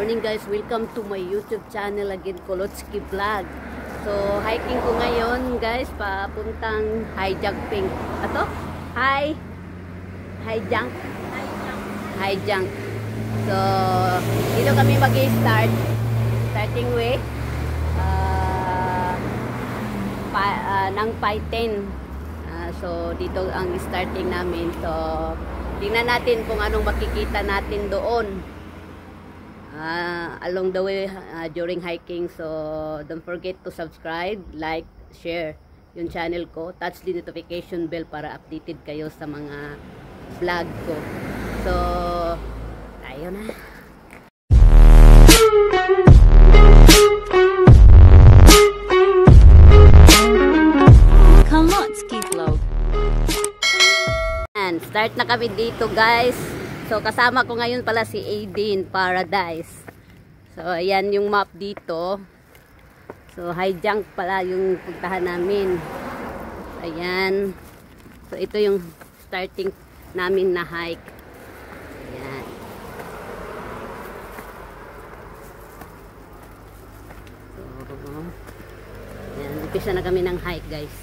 morning guys, welcome to my YouTube channel again, Kolotsky Vlog. So hiking ko ngayon guys, papuntang Haijangping. Ato? Haijang. So dito kami mag-start. Starting way ng Paiten. So dito ang starting namin. So tingnan natin kung anong makikita natin doon along the way during hiking. So don't forget to subscribe, like, share yung channel ko, touch the notification bell para updated kayo sa mga vlog ko. So tayo na. Kolotsky Vlog. And start na kami dito guys. So kasama ko ngayon pala si Aidin Paradise. So ayan yung map dito. So Haijang pala yung puntahan namin. Ayan. So ito yung starting namin na hike. Ayan. So ayan, umpisa na kami ng hike guys.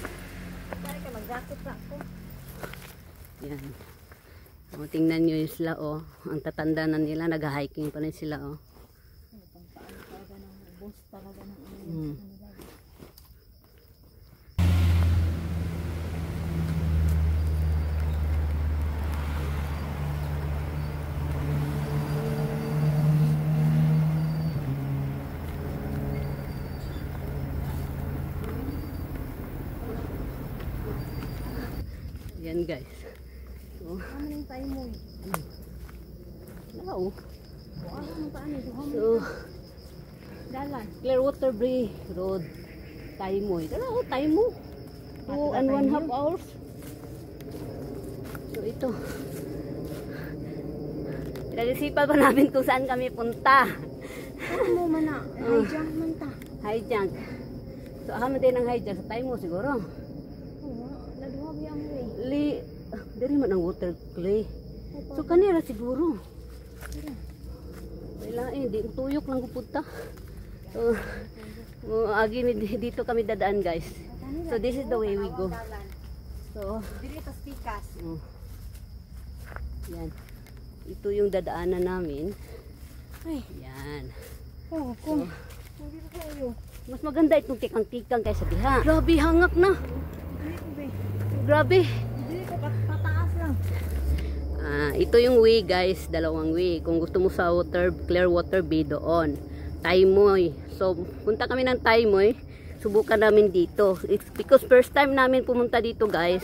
Yan. O, tingnan nyo yung sila, oh. Ang tatanda na nila, nag-hiking pa rin sila, oh. Yan guys. So, wow. So, Clearwater Bay Road, Taimoy. Dalaw, Taimo. 2.5 hours. So, ito. Pinag-isipan pa namin kung saan kami punta. Ano man na? Haijang man ta. Haijang. So, aham din ang Haijang sa Taimo siguro. Dari man ang water clay. So kanira siguro. Wala di tuyok lang pupunta. So agi dito kami dadaan guys. So this is the way we go. So dito pikas. Yan. Ito yung dadaanan namin. Ay, yan. Oh, so, mas maganda itong tikang-tikang kaysa diha. Grabe hangak na. Grabe. Pataas lang. Ito yung way guys, dalawang way. Kung gusto mo sa Clearwater Bay doon, Taimoy. So punta kami ng Taimoy. Subukan namin dito. It's because first time namin pumunta dito guys.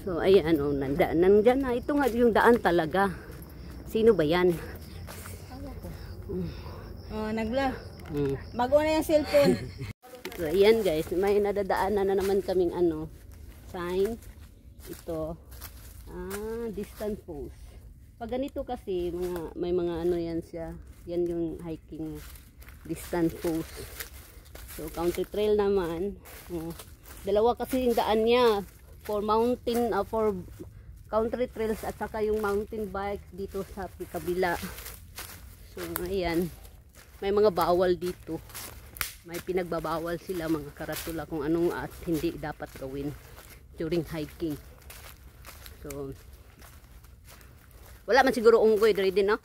So ayan oh, nandyan na. Ito nga yung daan talaga. Sino ba yan? Oh, nagla. Bago na yung cellphone. So ayan guys, may nadadaanan na naman kaming ano, sign. Ito distance post. Pag ganito kasi may mga ano yan siya. Yan yung hiking distance post. So country trail naman. Dalawa kasi yung daan niya for mountain for country trails at saka yung mountain bike dito sa kabila. So ayan. May mga bawal dito. May pinagbabawal sila mga karatula kung anong at hindi dapat gawin during hiking. So wala man siguro unggoy diri din, no?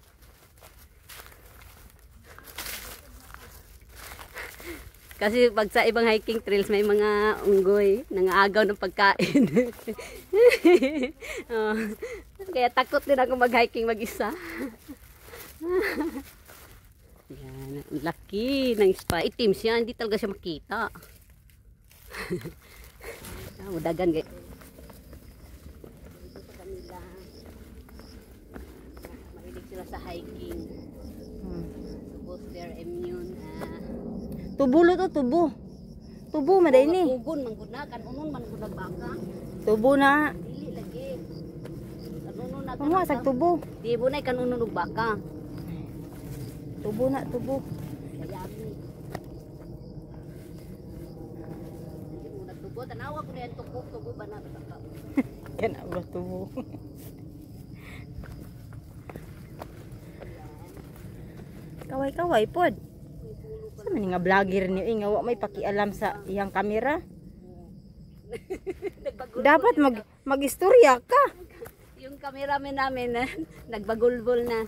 Kasi pag sa ibang hiking trails may mga unggoy nangaagaw ng pagkain. Kaya takot din ako mag-hiking mag-isa. Yan, laki ng spa. Itim siya, hindi talaga siya makita. Dagan guys. Dito kami lang. Mahilig sila sa hiking. To boost their immune. Tubo lo to, tubo. Tubo maday ni. Ugon manggunakan unon man kun nagbaka. Tubo na. Dili lagi. Kanunon na. Pamo sag tubo. Di mo nay kanunon og baka. Tubo na, tubo. Kayami. Tubo, tanawa ko na yan, tubo ba na? Yan ang tubo. Kaway-kaway pod. Sa man nga vlogger niyo nga wa may pakialam sa iyang kamera. Dapat mag-istorya ka. Yung cameraman namin nagbagulbol na.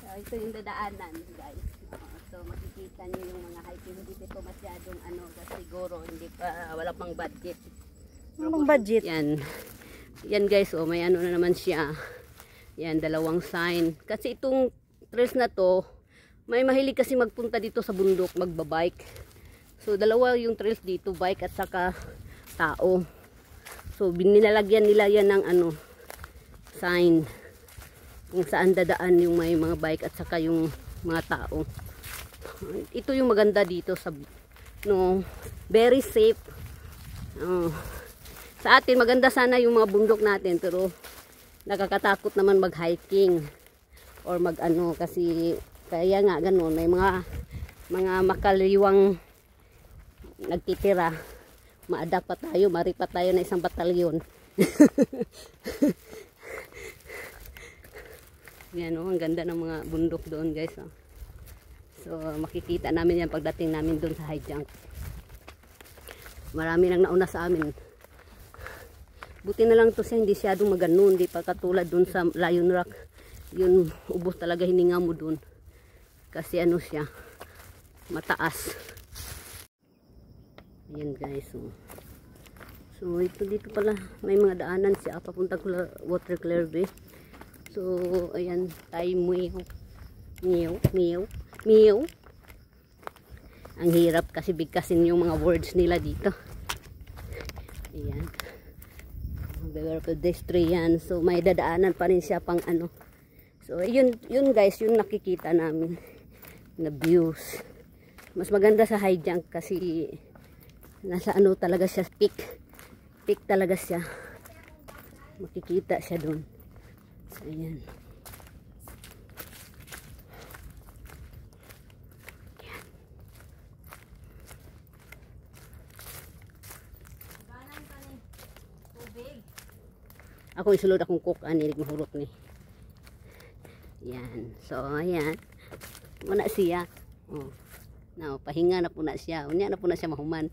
So, ito yung dadaanan, guys. So makikita niyo yung mga hiking, hindi dito masyadong kasi siguro hindi pa, wala pang budget. Anong budget? Yan guys, may na naman siya. Yan, dalawang sign. Kasi itong trails na to, may mahilig kasi magpunta dito sa bundok, magbabike. So dalawa yung trails dito, bike at saka tao. So binilalagyan nila yan ng sign kung saan dadaan yung may mga bike at saka yung mga tao. Ito yung maganda dito sa very safe. Sa atin maganda sana yung mga bundok natin, pero nakakatakot naman mag-hiking or kasi kaya nga ganun, may mga makaliwang nagtitira. Maadak pa tayo, maripat tayo na isang batalyon. Yan ang ganda ng mga bundok doon, guys. So makikita namin yan pagdating namin doon sa high jump. Marami nang nauna sa amin. Buti na lang to siya, hindi siyadong maganon, hindi pa katulad doon sa Lion Rock. Yun, ubos talaga hininga mo doon. Kasi siya, mataas. Ayan guys. So ito dito pala, may mga daanan siya papunta Water Clearway. So ayan, tayo meow. Ang hirap kasi bigkasin yung mga words nila dito. Ayan. Beware pedestrian. So may dadaanan pa rin siya pang So yun guys, yung nakikita namin na views. Mas maganda sa high jump kasi nasa talaga siya, peak talaga siya. Makikita siya doon. So ayan. Ako isulod akong cook anilig mahurot ni. Yan. So ayan. Muna siya. Now, pahinga na po na siya. Unya na po na siya mahuman.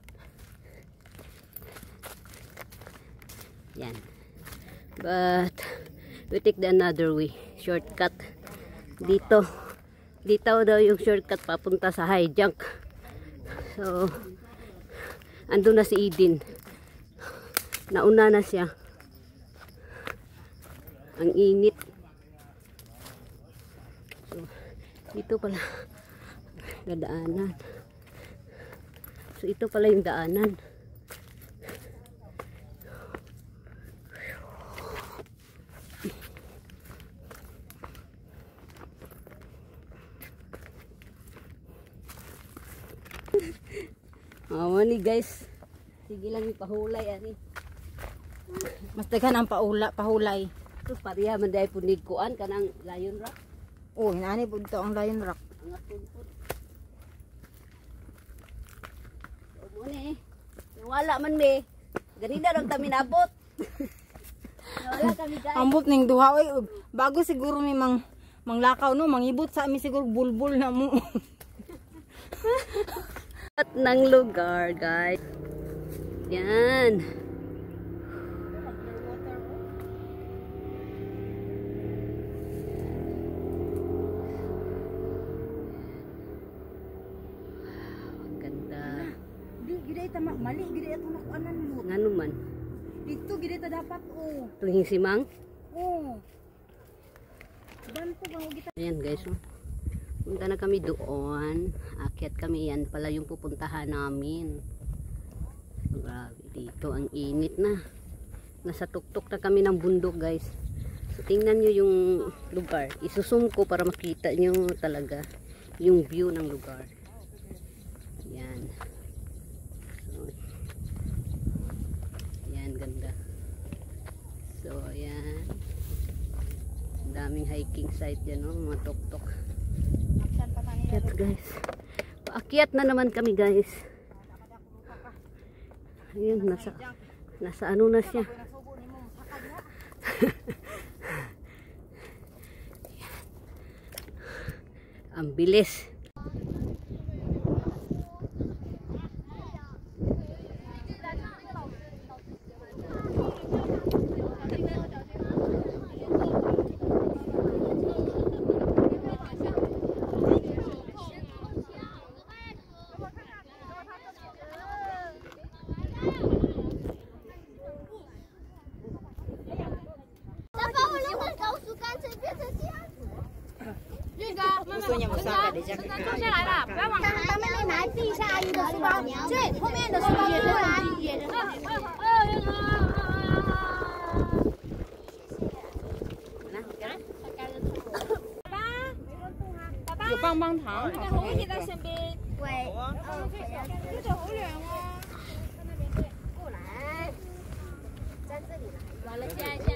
Yan. But we take the another way. Shortcut. Dito daw yung shortcut papunta sa high junk. So andun na si Eden. Nauna na siya. Ang init. So dito pala dadaanan. So ito pala yung daanan. Ni guys. Sige lang ipahulay ani. Mas daghan ang pahulay. Terus pariya man dai punig kuan kanang Lion Rock. Oh, inaani pud to ang Lion Rock. Angat pud. Mo ni. Wala man me. Ganina ra ta minabot. Wala kami guys. Ambot ning duha oy. Bago siguro mi manglakaw no, mangibot sa mi siguro bulbul na mo. At ng lugar, guys. Yan. Ganda. Di gid ta mali gid ato nakuanan mo. Ngano man? Dito gid ta dapat Tuling simang? Ganto bang kita. Ayan guys. Punta na kami doon. Akyat kami, yan pala yung pupuntahan namin. Grabe dito, ang init na. Nasa tuktok na kami ng bundok guys. So tingnan nyo yung lugar. Isusum ko para makita nyo talaga yung view ng lugar. Yan. So, yan, ganda. So yan. Daming hiking site dyan, no? Mga tuktok. Akyat guys. Paakyat na naman kami guys. Ayun, nasa ano na siya. Ang bilis. Gusto niya magsaka di siya. 坐下来了，不要往前。他们得拿地下阿姨的书包，对，后面的书包过来。有棒棒糖，红姐在身边。喂，这走好远哦。过来，在这里来。完了，现在。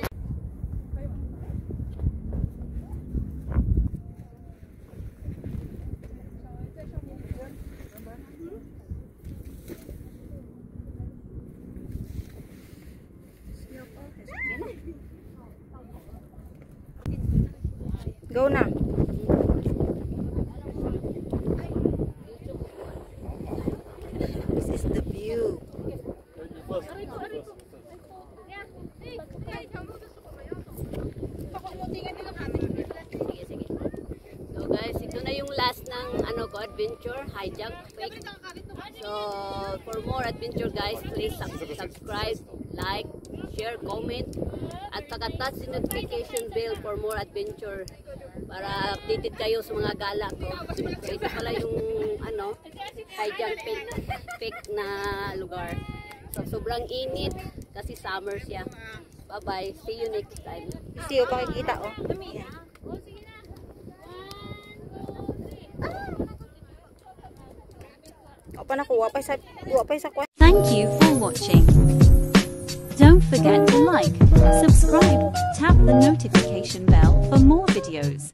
Go na. This is the view. So guys, ito na yung last ng ano ko, adventure, hijack, fake. So, for more adventure guys, please subscribe, like, share, comment, at saka touch the notification bell for more adventure para updated kayo sa mga gala ko. So, ito pala yung ano, hijack fake na lugar. So, sobrang init kasi summer siya. Bye-bye. See you next time. See you, pakikita oh. Thank you for watching. Don't forget to like, subscribe, tap the notification bell for more videos.